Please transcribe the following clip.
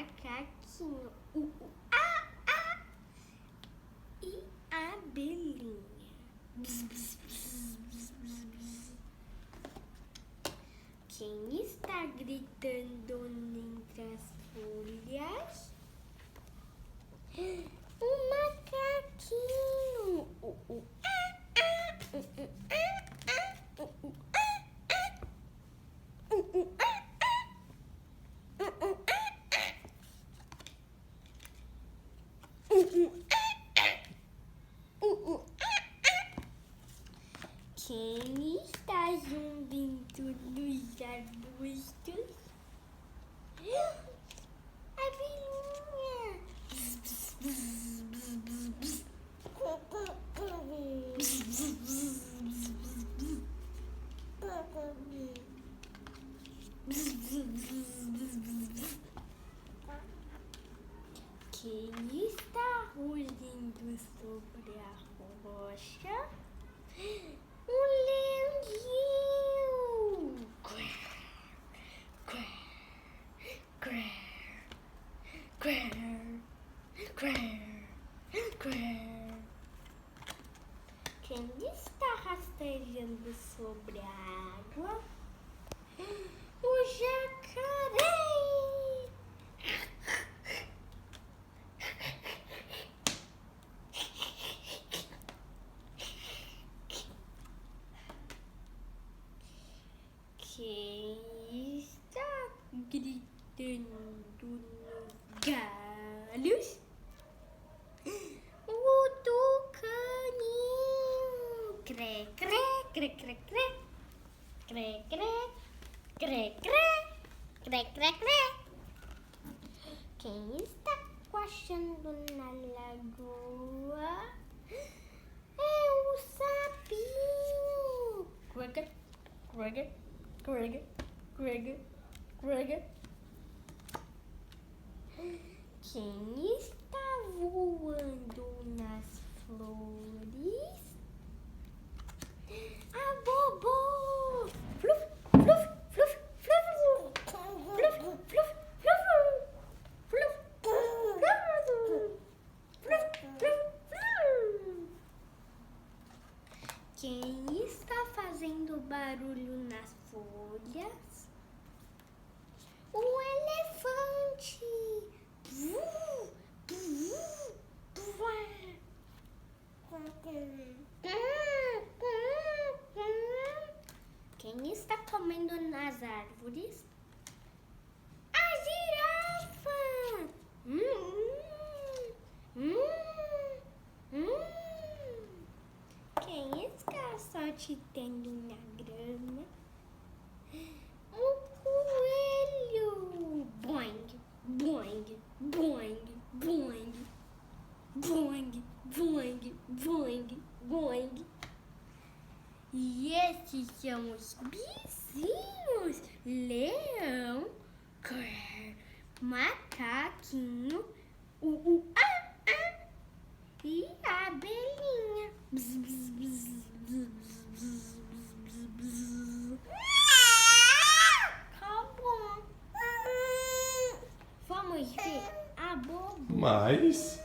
macaquinho. E a abelhinha. Bzz, bzz, bzz, bzz, bzz, bzz. Quem está gritando entre as folhas? Um macaquinho. Quem está zumbindo dos arbustos? Abelhinha. Quem está rugindo sobre a rocha? Um leãozinho. Quem está rastejando sobre a água? O jacaré. Quem está gritando nos galhos? O tucaninho. Cré, cré, cré, cré, cré. Cré, cré, cré, cré. Cré, cré, cré. Quem está coachando na lagoa? É o sapinho. Crega, crega, crega, crega, crega. Quem está voando nas flores? A bobô! Fluf, fluf, fluf, fluf, fluf, fluf, fluf, fluf, fluf, fluf. Quem está fazendo barulho nas folhas? O elefante! Quem está comendo nas árvores? A girafa! Quem está saltitando na grama? O coelho! Boing, boing, boing, boing, boing, boing, boing, boing. E esses são os vizinhos: leão, macaquinho, e a abelhinha. Bzz, bzz, bzz, bzz, bzz, bzz, bzz. Acabou. Vamos ver a bobo. Mas...